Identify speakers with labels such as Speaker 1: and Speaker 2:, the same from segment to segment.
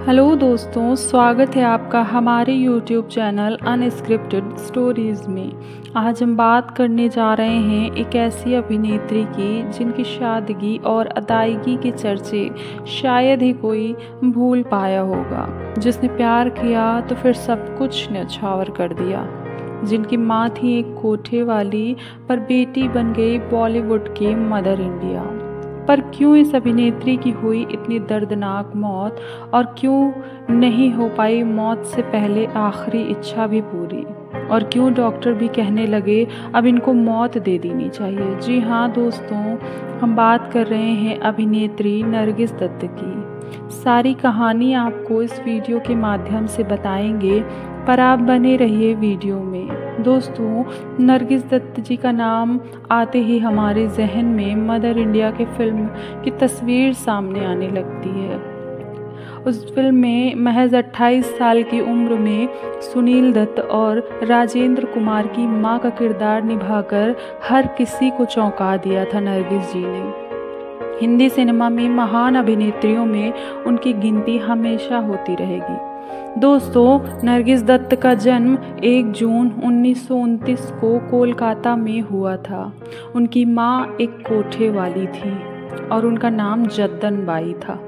Speaker 1: Hello दोस्तों, स्वागत है आपका हमारे YouTube चैनल अनस्क्रिप्टेड स्टोरीज़ में। आज हम बात करने जा रहे हैं एक ऐसी अभिनेत्री की जिनकी सादगी और अदायगी के चर्चे शायद ही कोई भूल पाया होगा, जिसने प्यार किया तो फिर सब कुछ न्यौछावर कर दिया, जिनकी माँ थी एक कोठे वाली पर बेटी बन गई बॉलीवुड की मदर इंडिया। पर क्यों इस अभिनेत्री की हुई इतनी दर्दनाक मौत, और क्यों नहीं हो पाई मौत से पहले आखिरी इच्छा भी पूरी, और क्यों डॉक्टर भी कहने लगे अब इनको मौत दे देनी चाहिए। जी हाँ दोस्तों, हम बात कर रहे हैं अभिनेत्री नरगिस दत्त की। सारी कहानी आपको इस वीडियो के माध्यम से बताएंगे, पर आप बने रहिए वीडियो में। दोस्तों, नरगिस दत्त जी का नाम आते ही हमारे जहन में मदर इंडिया के फिल्म की तस्वीर सामने आने लगती है। उस फिल्म में महज 28 साल की उम्र में सुनील दत्त और राजेंद्र कुमार की मां का किरदार निभाकर हर किसी को चौंका दिया था नरगिस जी ने। हिंदी सिनेमा में महान अभिनेत्रियों में उनकी गिनती हमेशा होती रहेगी। दोस्तों, नरगिस दत्त का जन्म 1 जून 1929 को कोलकाता में हुआ था। उनकी माँ एक कोठे वाली थी और उनका नाम जद्दन बाई था।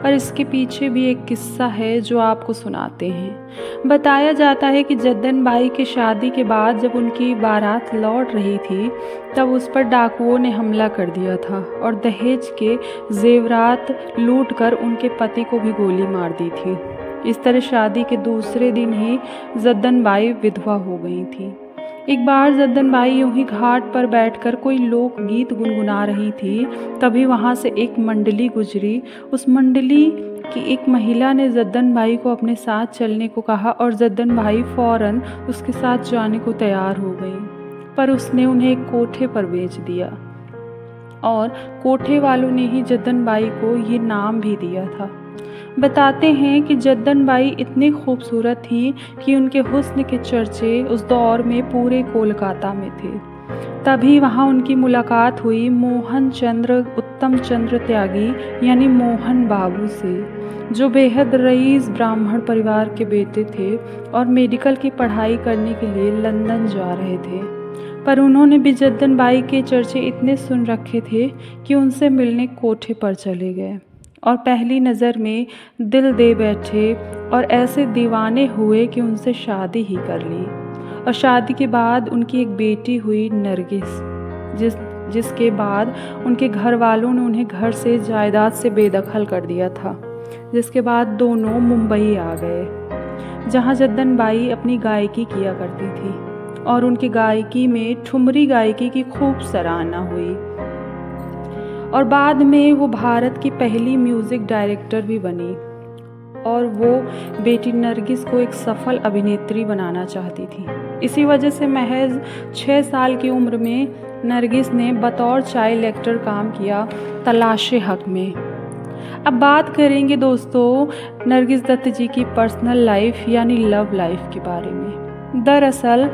Speaker 1: पर इसके पीछे भी एक किस्सा है जो आपको सुनाते हैं। बताया जाता है कि जद्दन बाई की शादी के बाद जब उनकी बारात लौट रही थी, तब उस पर डाकुओं ने हमला कर दिया था और दहेज के जेवरात लूटकर उनके पति को भी गोली मार दी थी। इस तरह शादी के दूसरे दिन ही जद्दन बाई विधवा हो गई थी। एक बार जद्दन बाई यूं ही घाट पर बैठकर कोई लोकगीत गुनगुना रही थी, तभी वहां से एक मंडली गुजरी। उस मंडली की एक महिला ने जद्दन बाई को अपने साथ चलने को कहा और जद्दन बाई फौरन उसके साथ जाने को तैयार हो गई, पर उसने उन्हें एक कोठे पर बेच दिया और कोठे वालों ने ही जद्दन बाई को ये नाम भी दिया था। बताते हैं कि जद्दन बाई इतनी खूबसूरत थी कि उनके हुस्न के चर्चे उस दौर में पूरे कोलकाता में थे। तभी वहाँ उनकी मुलाकात हुई मोहन चंद्र उत्तम चंद्र त्यागी यानी मोहन बाबू से, जो बेहद रईस ब्राह्मण परिवार के बेटे थे और मेडिकल की पढ़ाई करने के लिए लंदन जा रहे थे। पर उन्होंने भी जद्दन बाई के चर्चे इतने सुन रखे थे कि उनसे मिलने कोठे पर चले गए और पहली नज़र में दिल दे बैठे और ऐसे दीवाने हुए कि उनसे शादी ही कर ली। और शादी के बाद उनकी एक बेटी हुई नरगिस, जिसके बाद उनके घर वालों ने उन्हें घर से जायदाद से बेदखल कर दिया था। जिसके बाद दोनों मुंबई आ गए, जहां जद्दन बाई अपनी गायकी किया करती थी और उनकी गायकी में ठुमरी गायकी की खूब सराहना हुई। और बाद में वो भारत की पहली म्यूज़िक डायरेक्टर भी बनी और वो बेटी नरगिस को एक सफल अभिनेत्री बनाना चाहती थी। इसी वजह से महज 6 साल की उम्र में नरगिस ने बतौर चाइल्ड एक्टर काम किया तलाशे हक में। अब बात करेंगे दोस्तों नरगिस दत्त जी की पर्सनल लाइफ यानी लव लाइफ के बारे में। दरअसल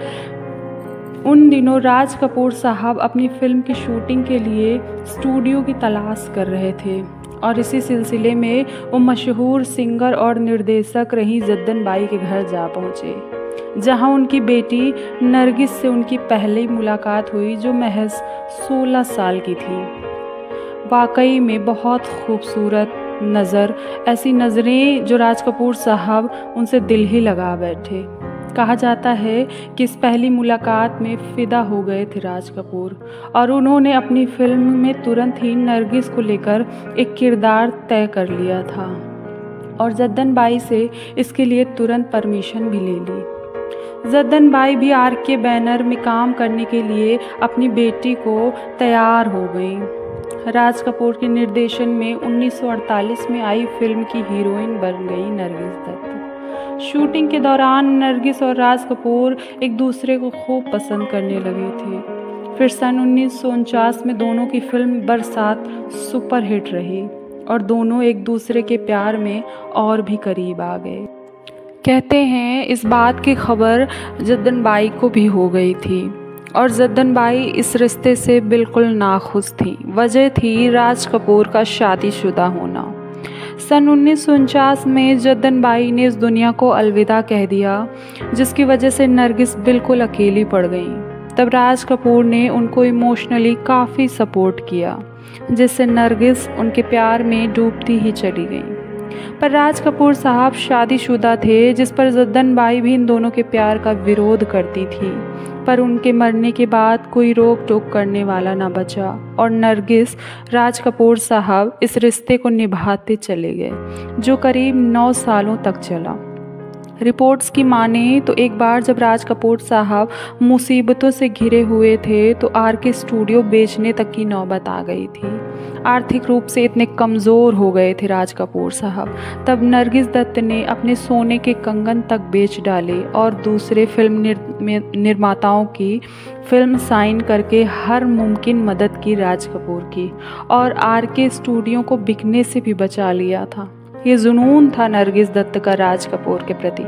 Speaker 1: उन दिनों राज कपूर साहब अपनी फिल्म की शूटिंग के लिए स्टूडियो की तलाश कर रहे थे और इसी सिलसिले में वो मशहूर सिंगर और निर्देशक रही जद्दन बाई के घर जा पहुँचे, जहां उनकी बेटी नरगिस से उनकी पहली मुलाकात हुई, जो महज 16 साल की थी। वाकई में बहुत खूबसूरत नज़र, ऐसी नज़रें जो राज कपूर साहब उनसे दिल ही लगा बैठे। कहा जाता है कि इस पहली मुलाकात में फ़िदा हो गए थे राज कपूर और उन्होंने अपनी फिल्म में तुरंत ही नरगिस को लेकर एक किरदार तय कर लिया था और जद्दन बाई से इसके लिए तुरंत परमिशन भी ले ली। जद्दन बाई भी आर के बैनर में काम करने के लिए अपनी बेटी को तैयार हो गई। राज कपूर के निर्देशन में 1948 में आई फिल्म की हीरोइन बन गई नरगिस दत्त। शूटिंग के दौरान नरगिस और राज कपूर एक दूसरे को खूब पसंद करने लगे थे। फिर सन 1949 में दोनों की फिल्म बरसात सुपरहिट रही और दोनों एक दूसरे के प्यार में और भी करीब आ गए। कहते हैं इस बात की खबर जद्दन बाई को भी हो गई थी और जद्दन बाई इस रिश्ते से बिल्कुल नाखुश थी। वजह थी राज कपूर का शादीशुदा होना। सन 1949 में जद्दन बाई ने इस दुनिया को अलविदा कह दिया, जिसकी वजह से नरगिस बिल्कुल अकेली पड़ गई। तब राज कपूर ने उनको इमोशनली काफ़ी सपोर्ट किया, जिससे नरगिस उनके प्यार में डूबती ही चली गई। पर राज कपूर साहब शादीशुदा थे, जिस पर जद्दन बाई भी इन दोनों के प्यार का विरोध करती थी। पर उनके मरने के बाद कोई रोक टोक करने वाला ना बचा और नरगिस राज कपूर साहब इस रिश्ते को निभाते चले गए, जो करीब 9 सालों तक चला। रिपोर्ट्स की माने तो एक बार जब राज कपूर साहब मुसीबतों से घिरे हुए थे तो आरके स्टूडियो बेचने तक की नौबत आ गई थी। आर्थिक रूप से इतने कमज़ोर हो गए थे राज कपूर साहब। तब नरगिस दत्त ने अपने सोने के कंगन तक बेच डाले और दूसरे फिल्म निर्माताओं की फिल्म साइन करके हर मुमकिन मदद की राज कपूर की, और आरके स्टूडियो को बिकने से भी बचा लिया था। ये जुनून था नरगिस दत्त का राज कपूर के प्रति।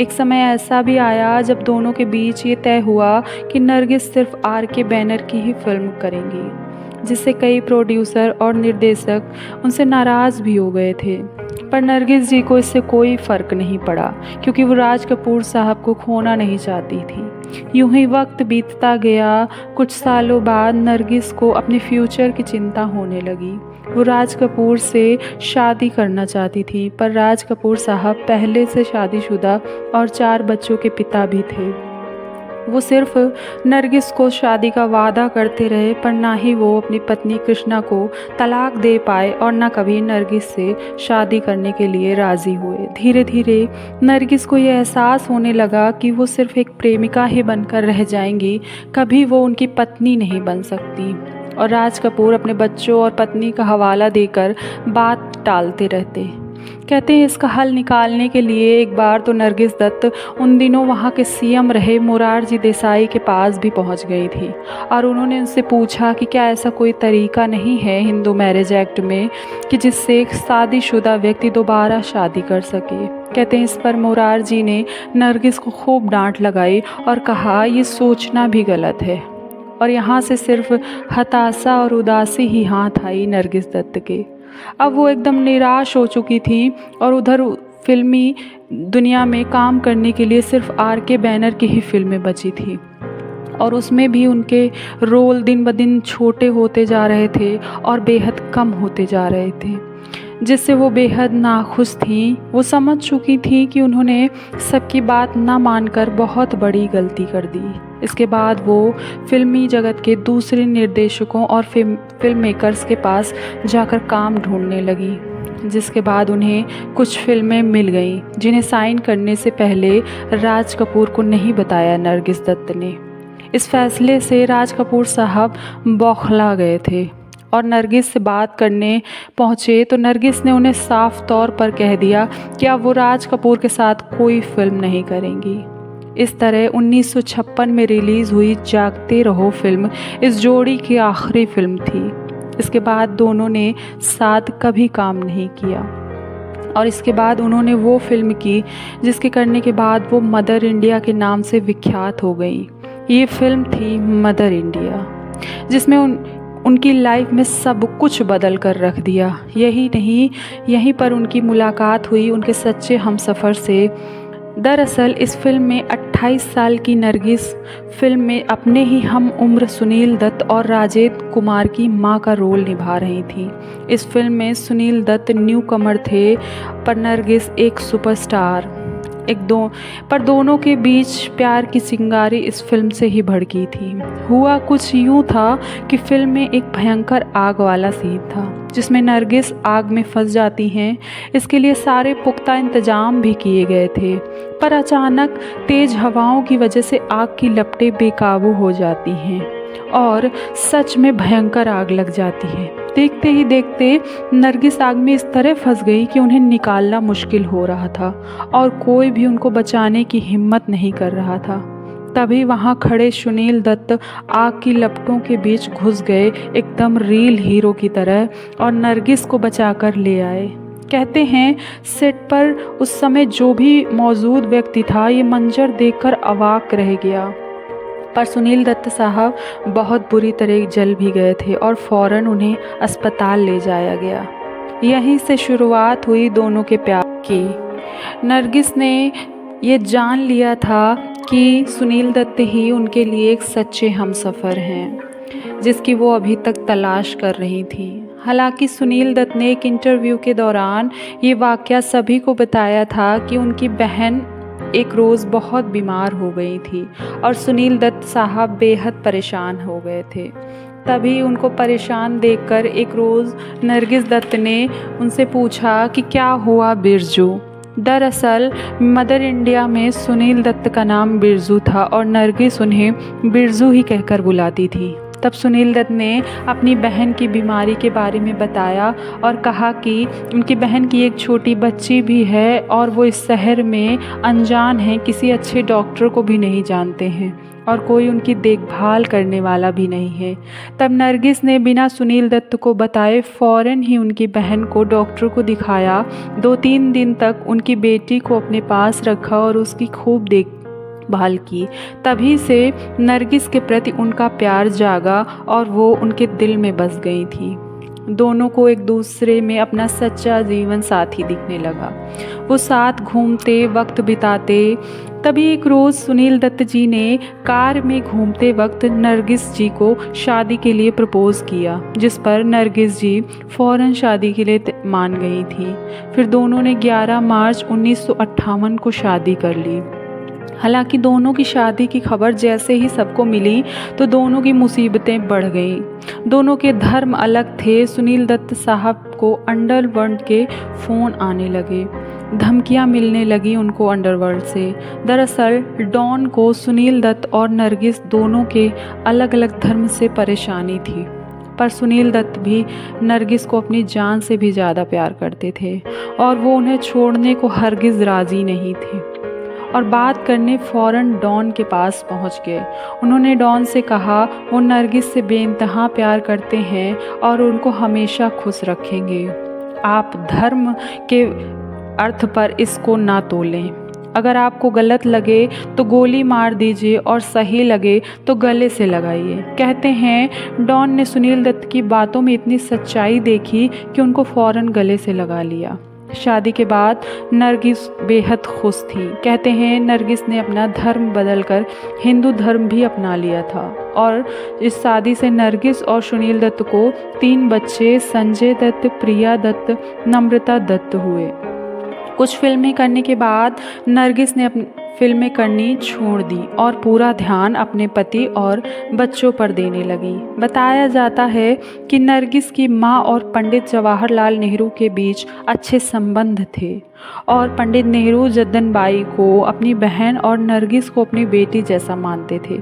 Speaker 1: एक समय ऐसा भी आया जब दोनों के बीच ये तय हुआ कि नरगिस सिर्फ आरके बैनर की ही फिल्म करेंगी, जिससे कई प्रोड्यूसर और निर्देशक उनसे नाराज़ भी हो गए थे। पर नरगिस जी को इससे कोई फ़र्क नहीं पड़ा, क्योंकि वो राज कपूर साहब को खोना नहीं चाहती थी। यूं ही वक्त बीतता गया। कुछ सालों बाद नरगिस को अपने फ्यूचर की चिंता होने लगी। वो राज कपूर से शादी करना चाहती थी, पर राज कपूर साहब पहले से शादीशुदा और 4 बच्चों के पिता भी थे। वो सिर्फ नरगिस को शादी का वादा करते रहे, पर ना ही वो अपनी पत्नी कृष्णा को तलाक दे पाए और ना कभी नरगिस से शादी करने के लिए राज़ी हुए। धीरे धीरे नरगिस को ये एहसास होने लगा कि वो सिर्फ एक प्रेमिका ही बनकर रह जाएंगी, कभी वो उनकी पत्नी नहीं बन सकती। और राज कपूर अपने बच्चों और पत्नी का हवाला देकर बात टालते रहते। कहते हैं इसका हल निकालने के लिए एक बार तो नरगिस दत्त उन दिनों वहाँ के सीएम रहे मोरारजी देसाई के पास भी पहुँच गई थी, और उन्होंने उनसे पूछा कि क्या ऐसा कोई तरीका नहीं है हिंदू मैरिज एक्ट में कि जिससे एक शादीशुदा व्यक्ति दोबारा शादी कर सके। कहते हैं इस पर मोरारजी ने नरगिस को खूब डांट लगाई और कहा ये सोचना भी गलत है। और यहाँ से सिर्फ हताशा और उदासी ही हाथ आई नरगिस दत्त के। अब वो एकदम निराश हो चुकी थी और उधर फिल्मी दुनिया में काम करने के लिए सिर्फ आरके बैनर की ही फिल्में बची थी, और उसमें भी उनके रोल दिन ब दिन छोटे होते जा रहे थे और बेहद कम होते जा रहे थे, जिससे वो बेहद नाखुश थीं। वो समझ चुकी थी कि उन्होंने सबकी बात ना मानकर बहुत बड़ी गलती कर दी। इसके बाद वो फिल्मी जगत के दूसरे निर्देशकों और फिल्म मेकर्स के पास जाकर काम ढूंढने लगी, जिसके बाद उन्हें कुछ फिल्में मिल गईं, जिन्हें साइन करने से पहले राज कपूर को नहीं बताया नरगिस दत्त ने। इस फैसले से राज कपूर साहब बौखला गए थे और नरगिस से बात करने पहुँचे तो नरगिस ने उन्हें साफ तौर पर कह दिया कि अब वो राज कपूर के साथ कोई फिल्म नहीं करेंगी। इस तरह 1956 में रिलीज़ हुई जागते रहो फिल्म इस जोड़ी की आखिरी फिल्म थी। इसके बाद दोनों ने साथ कभी काम नहीं किया, और इसके बाद उन्होंने वो फिल्म की जिसके करने के बाद वो मदर इंडिया के नाम से विख्यात हो गई। ये फिल्म थी मदर इंडिया, जिसमें उनकी लाइफ में सब कुछ बदल कर रख दिया। यही नहीं, यहीं पर उनकी मुलाकात हुई उनके सच्चे हमसफ़र से। दरअसल इस फिल्म में 28 साल की नरगिस फिल्म में अपने ही हम उम्र सुनील दत्त और राजेंद्र कुमार की मां का रोल निभा रही थी। इस फिल्म में सुनील दत्त न्यू कमर थे, पर नरगिस एक सुपरस्टार। पर दोनों के बीच प्यार की चिंगारी इस फिल्म से ही भड़की थी। हुआ कुछ यूँ था कि फिल्म में एक भयंकर आग वाला सीन था, जिसमें नरगिस आग में फंस जाती हैं। इसके लिए सारे पुख्ता इंतजाम भी किए गए थे, पर अचानक तेज़ हवाओं की वजह से आग की लपटें बेकाबू हो जाती हैं और सच में भयंकर आग लग जाती है। देखते ही देखते नरगिस आग में इस तरह फंस गई कि उन्हें निकालना मुश्किल हो रहा था और कोई भी उनको बचाने की हिम्मत नहीं कर रहा था। तभी वहाँ खड़े सुनील दत्त आग की लपटों के बीच घुस गए एकदम रियल हीरो की तरह और नरगिस को बचाकर ले आए। कहते हैं सेट पर उस समय जो भी मौजूद व्यक्ति था ये मंजर देखकर अवाक रह गया, पर सुनील दत्त साहब बहुत बुरी तरह जल भी गए थे और फ़ौरन उन्हें अस्पताल ले जाया गया। यहीं से शुरुआत हुई दोनों के प्यार की। नरगिस ने ये जान लिया था कि सुनील दत्त ही उनके लिए एक सच्चे हमसफ़र हैं, जिसकी वो अभी तक तलाश कर रही थी। हालांकि सुनील दत्त ने एक इंटरव्यू के दौरान ये वाक़या सभी को बताया था कि उनकी बहन एक रोज़ बहुत बीमार हो गई थी और सुनील दत्त साहब बेहद परेशान हो गए थे। तभी उनको परेशान देखकर एक रोज़ नरगिस दत्त ने उनसे पूछा कि क्या हुआ बिरजू। दरअसल मदर इंडिया में सुनील दत्त का नाम बिरजू था और नरगिस उन्हें बिरजू ही कहकर बुलाती थी। तब सुनील दत्त ने अपनी बहन की बीमारी के बारे में बताया और कहा कि उनकी बहन की एक छोटी बच्ची भी है और वो इस शहर में अनजान है, किसी अच्छे डॉक्टर को भी नहीं जानते हैं और कोई उनकी देखभाल करने वाला भी नहीं है। तब नरगिस ने बिना सुनील दत्त को बताए फ़ौरन ही उनकी बहन को डॉक्टर को दिखाया। 2-3 दिन तक उनकी बेटी को अपने पास रखा और उसकी खूब देखभाल की। तभी से नरगिस के प्रति उनका प्यार जागा और वो उनके दिल में बस गई थी। दोनों को एक दूसरे में अपना सच्चा जीवन साथी दिखने लगा। वो साथ घूमते, वक्त बिताते। तभी एक रोज़ सुनील दत्त जी ने कार में घूमते वक्त नरगिस जी को शादी के लिए प्रपोज़ किया, जिस पर नरगिस जी फ़ौरन शादी के लिए मान गई थी। फिर दोनों ने 11 मार्च 1958 को शादी कर ली। हालांकि दोनों की शादी की खबर जैसे ही सबको मिली तो दोनों की मुसीबतें बढ़ गईं। दोनों के धर्म अलग थे। सुनील दत्त साहब को अंडरवर्ल्ड के फ़ोन आने लगे, धमकियां मिलने लगी उनको अंडरवर्ल्ड से। दरअसल डॉन को सुनील दत्त और नरगिस दोनों के अलग अलग धर्म से परेशानी थी, पर सुनील दत्त भी नरगिस को अपनी जान से भी ज़्यादा प्यार करते थे और वो उन्हें छोड़ने को हरगिज़ राज़ी नहीं थे और बात करने फ़ौरन डॉन के पास पहुंच गए। उन्होंने डॉन से कहा वो नरगिस से बेइंतहा प्यार करते हैं और उनको हमेशा खुश रखेंगे। आप धर्म के अर्थ पर इसको ना तोलें। अगर आपको गलत लगे तो गोली मार दीजिए और सही लगे तो गले से लगाइए। कहते हैं डॉन ने सुनील दत्त की बातों में इतनी सच्चाई देखी कि उनको फ़ौरन गले से लगा लिया। शादी के बाद नरगिस बेहद खुश थी। कहते हैं नरगिस ने अपना धर्म बदलकर हिंदू धर्म भी अपना लिया था और इस शादी से नरगिस और सुनील दत्त को 3 बच्चे संजय दत्त, प्रिया दत्त, नम्रता दत्त हुए। कुछ फिल्में करने के बाद नरगिस ने अपनी फिल्में करनी छोड़ दी और पूरा ध्यान अपने पति और बच्चों पर देने लगी। बताया जाता है कि नरगिस की मां और पंडित जवाहरलाल नेहरू के बीच अच्छे संबंध थे और पंडित नेहरू जद्दन बाई को अपनी बहन और नरगिस को अपनी बेटी जैसा मानते थे।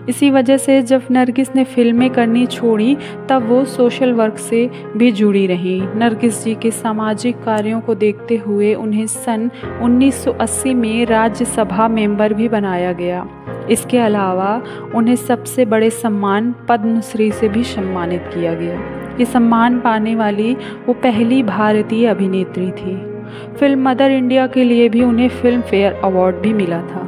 Speaker 1: इसी वजह से जब नरगिस ने फिल्में करनी छोड़ी तब वो सोशल वर्क से भी जुड़ी रही। नरगिस जी के सामाजिक कार्यों को देखते हुए उन्हें सन 1980 में राज्यसभा मेंबर भी बनाया गया। इसके अलावा उन्हें सबसे बड़े सम्मान पद्मश्री से भी सम्मानित किया गया। ये सम्मान पाने वाली वो पहली भारतीय अभिनेत्री थी। फिल्म मदर इंडिया के लिए भी उन्हें फिल्म फेयर अवार्ड भी मिला था।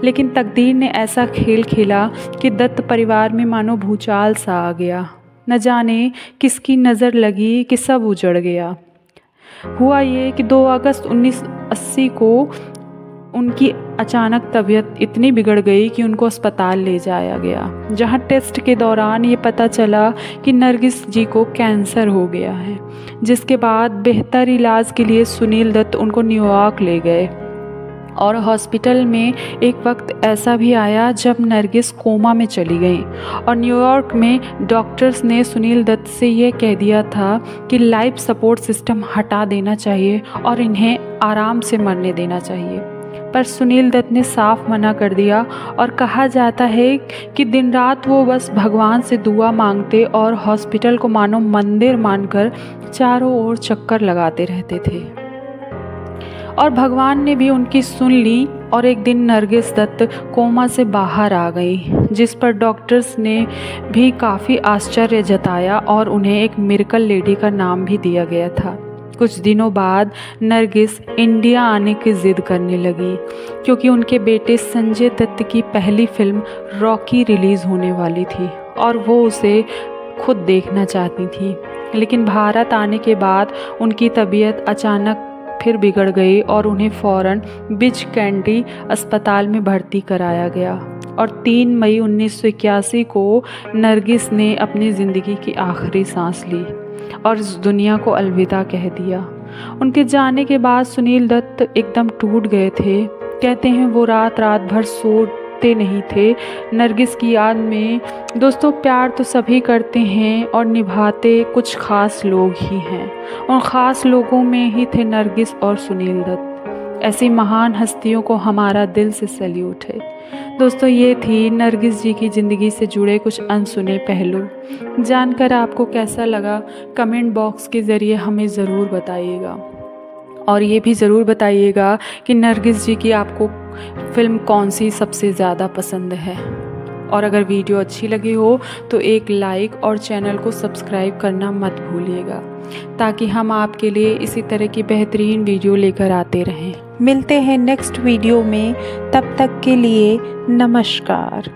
Speaker 1: लेकिन तकदीर ने ऐसा खेल खेला कि दत्त परिवार में मानो भूचाल सा आ गया। न जाने किसकी नज़र लगी कि सब उजड़ गया। हुआ ये कि 2 अगस्त 1980 को उनकी अचानक तबीयत इतनी बिगड़ गई कि उनको अस्पताल ले जाया गया, जहां टेस्ट के दौरान ये पता चला कि नरगिस जी को कैंसर हो गया है। जिसके बाद बेहतर इलाज के लिए सुनील दत्त उनको न्यूयॉर्क ले गए और हॉस्पिटल में एक वक्त ऐसा भी आया जब नरगिस कोमा में चली गई और न्यूयॉर्क में डॉक्टर्स ने सुनील दत्त से ये कह दिया था कि लाइफ सपोर्ट सिस्टम हटा देना चाहिए और इन्हें आराम से मरने देना चाहिए। पर सुनील दत्त ने साफ मना कर दिया और कहा जाता है कि दिन रात वो बस भगवान से दुआ मांगते और हॉस्पिटल को मानो मंदिर मानकर चारों ओर चक्कर लगाते रहते थे। और भगवान ने भी उनकी सुन ली और एक दिन नरगिस दत्त कोमा से बाहर आ गई, जिस पर डॉक्टर्स ने भी काफ़ी आश्चर्य जताया और उन्हें एक मिरेकल लेडी का नाम भी दिया गया था। कुछ दिनों बाद नरगिस इंडिया आने की ज़िद करने लगी क्योंकि उनके बेटे संजय दत्त की पहली फिल्म रॉकी रिलीज़ होने वाली थी और वो उसे खुद देखना चाहती थी। लेकिन भारत आने के बाद उनकी तबीयत अचानक फिर बिगड़ गई और उन्हें फ़ौरन बिचकैंडी अस्पताल में भर्ती कराया गया। और 3 मई 1981 को नरगिस ने अपनी ज़िंदगी की आखिरी सांस ली और इस दुनिया को अलविदा कह दिया। उनके जाने के बाद सुनील दत्त एकदम टूट गए थे। कहते हैं वो रात भर सोते नहीं थे नरगिस की याद में। दोस्तों, प्यार तो सभी करते हैं और निभाते कुछ ख़ास लोग ही हैं। उन ख़ास लोगों में ही थे नरगिस और सुनील दत्त। ऐसी महान हस्तियों को हमारा दिल से सैल्यूट है। दोस्तों, ये थी नरगिस जी की ज़िंदगी से जुड़े कुछ अनसुने पहलू। जानकर आपको कैसा लगा कमेंट बॉक्स के ज़रिए हमें ज़रूर बताइएगा। और ये भी ज़रूर बताइएगा कि नरगिस जी की आपको फ़िल्म कौन सी सबसे ज़्यादा पसंद है। और अगर वीडियो अच्छी लगी हो तो एक लाइक और चैनल को सब्सक्राइब करना मत भूलिएगा, ताकि हम आपके लिए इसी तरह की बेहतरीन वीडियो लेकर आते रहें। मिलते हैं नेक्स्ट वीडियो में, तब तक के लिए नमस्कार।